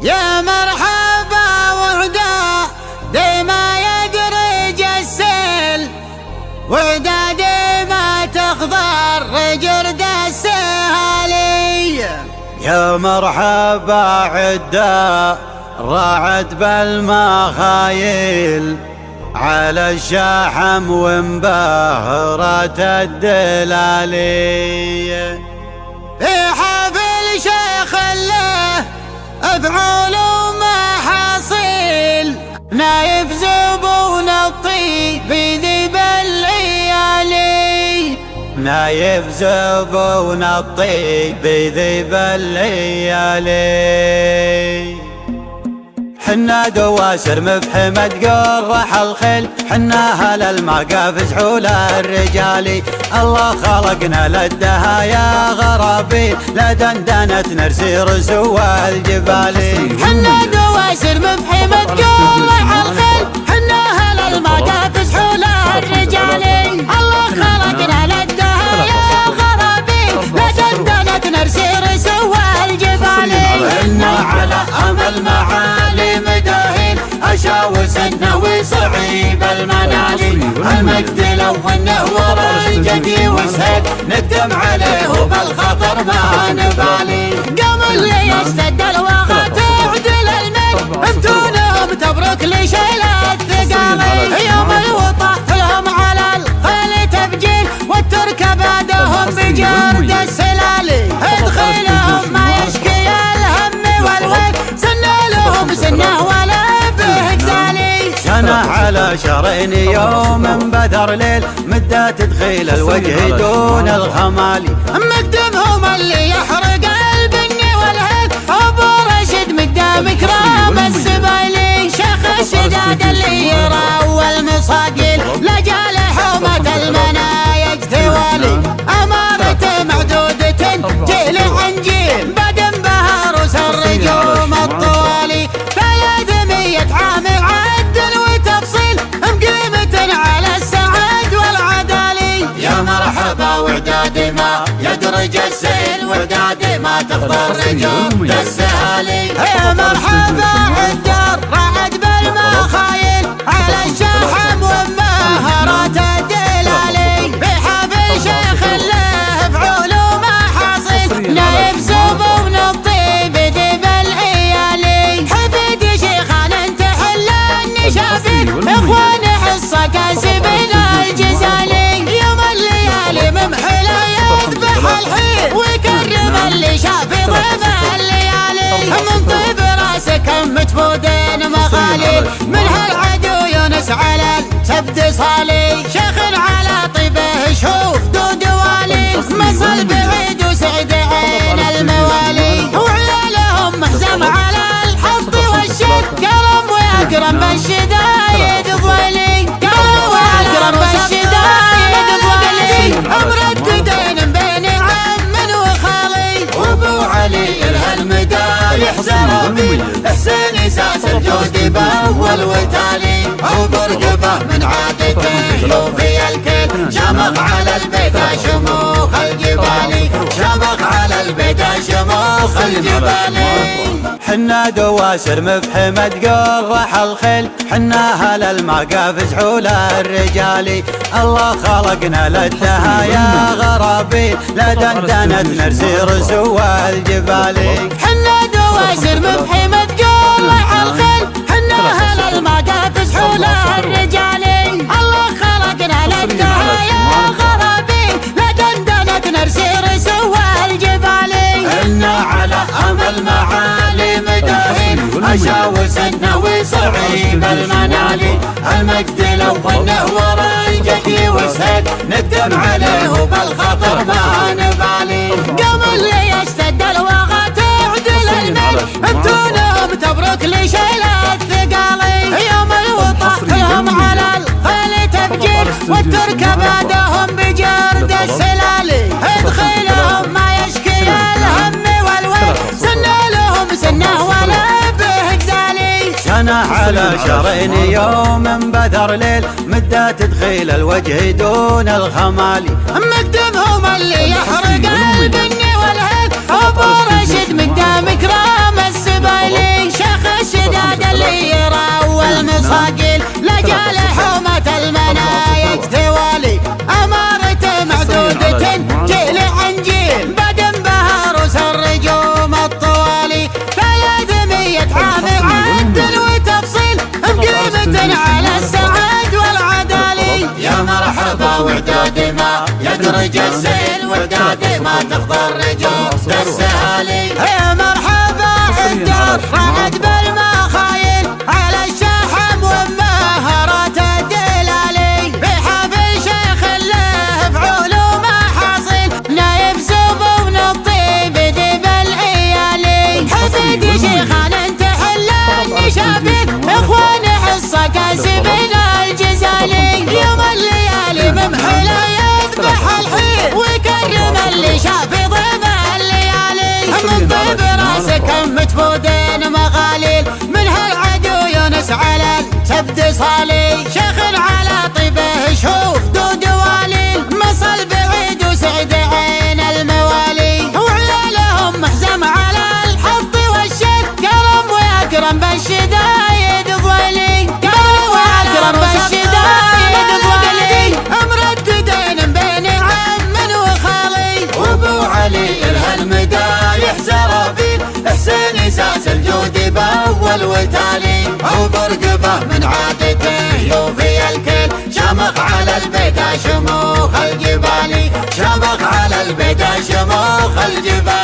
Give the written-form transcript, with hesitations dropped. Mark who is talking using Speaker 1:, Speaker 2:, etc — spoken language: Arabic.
Speaker 1: يا مرحبا وعدا ديما يدرج السيل، وعدا ديما تخضر جرد السهالي.
Speaker 2: يا مرحبا عدا راعد بالمخايل، على الشحم وانبهرت الدلالي.
Speaker 1: في حفل شيخ له افعال ومحاصيل، نايف زبون الطيب ذي بالعيالي.
Speaker 2: نايف زبون الطيب ذي بالعيالي. حنا دواسر مفحمة قرح الخيل، حنا اهل المقافز حول الرجالي. الله خلقنا للدهايا غرابيل، لدندنة نرسي رسو الجبالي.
Speaker 1: حنا دواسر مفحمة قرح الخيل، حنا اهل المقافز حول الرجالي. الله خلقنا للدهايا غرابيل، لدندنة نرسي رسو الجبالي.
Speaker 2: حنا على امل معالي مداهين، اشاوس النوي صعيب المنالي. المجد لو انه ورا الجدي وسهل، ندم عليه وبالخطر ما نبالي.
Speaker 1: قام اللي يشتد الوغى تعدل المن، انتونهم تبرك لشيل الثقالي. يوم الوطا لهم على الخيل تبجيل، والترك بعدهم بجرد السلالي. ادخلهم ما يشكي الهم والويل، سنة لهم سنة ولا به جزالي.
Speaker 2: سنة على شهرين يوم بدر ليل، مدة تدخيل الوجه دون الخمالي.
Speaker 1: مقدمهم اللي يحرق البني والهيل، ابو رشد مقدام كرام السبايلي. شيخ الشداد اللي يراوى المصاقيل، لجال حومة المنايج توالي. امارته معدودة جيل عن جيل، بعد انبهر وسر الرجوم الطوالي. ثلاثمية عام عد وتفصيل، مقيمة على السعد والعدالي.
Speaker 2: يا مرحبا وعداد ما يدرج السيل، وعداد ما تخضر رجوم السهالي.
Speaker 1: يا مرحبا عالدار رعد بالمخايل، على الشحم ومهرات الدلالي. بحفل شيخ له فعول ومحاصيل، نايف زبون الطيب ذي بالعيالي. حفيد شيخان انت حل النشافين، اخوان حصة كاسبين الجزالي. يوم الليالي ممحلة يذبح الحين، ويكرم اللي شاف ضيف الليالي. من طيب راسك مجبودين مغاليل، من هالعدو يونس على السبت صالي. شيخ على طيبه شوف دود والي، مصل بعيد وسعد عين الموالي. وعيالهم محزم على الحظ والشد، كرم ويكرم بالشدايد ضويلي. كرم ويكرم بالشدايد ضويلي. مرددين بين عم وخالي،
Speaker 2: وابو علي الهالمدايح زرابيل. حسين ساس الجود باول وتالي، وبرقبه من عادته يوفي الكيل. شمخ على البيت شموخ الجبالي، شمخ على البيت شموخ الجبالي. حنا دواسر مفحمة قرح الخيل، حنا اهل المقافز حول الرجالي. الله خلقنا للدهايا غرابيل، لدندنة نرسي رسو الجبالي.
Speaker 1: حنا دواسر مفحمة قرح الخيل، حنا اهل المقافز حول الرجالي. الله خلقنا للدهايا غرابيل، لدندنة نرسي رسو الجبالي.
Speaker 2: حنا على امل معالي مداهين، اشاوس النوي صعيب المنالي. المجد لو انه ورا الجدي وسهل، ندم عليه وبالخطر ما نبالي.
Speaker 1: قام اللي يشتد الوغى تعدل المن، انتونهم تبرك لشيل الثقالي. يوم الوطا لهم على الخيل تبجيل، والترك بعدهم بجرد السلالي. ادخلهم ما يشكي الهم والويل، سنة لهم سنة ولا به جزالي.
Speaker 2: سنة على شهرين يوم بدر ليل، مدة تدخيل الوجه دون الخمالي.
Speaker 1: مقدمهم اللي يحرق البني والهيل، ابو رشد مقدام كرام السبايلي.
Speaker 2: دماء يدرج السيل وداد ما تخضر رجوم السهالي.
Speaker 1: يا مرحبا الدار رعد بالمخايل على الشحم ومهارات الدلالي بحبل شيخ له بعلوم حاصل نايب زبون الطيب دب العيالي حفيد شيخان انت حلال شابك اخوان حصه كاسبين الجزالي يوم الليالي ممحله يذبح الحين ويكرم اللي شاف ضيم الليالي من طيب راسك مجبودين مغاليل من هالعدو يونس على السبت صالي شيخ على طيبه شوف دود واليل مصل بعيد وسعد عين الموالي وعيالهم محزم على الحط والشك كرم ويكرم بالشدايد ضويلي كرم ويكرم بالشدايد ضويلي مرددين بين عم وخالي
Speaker 2: وابو علي الهالمدايح زرابيل حسين ساس الجود باول وتالي وبرقبه من عادته يوفي الكل شمخ على البيت شموخ الجبالي شمخ على البيت شموخ الجبالي.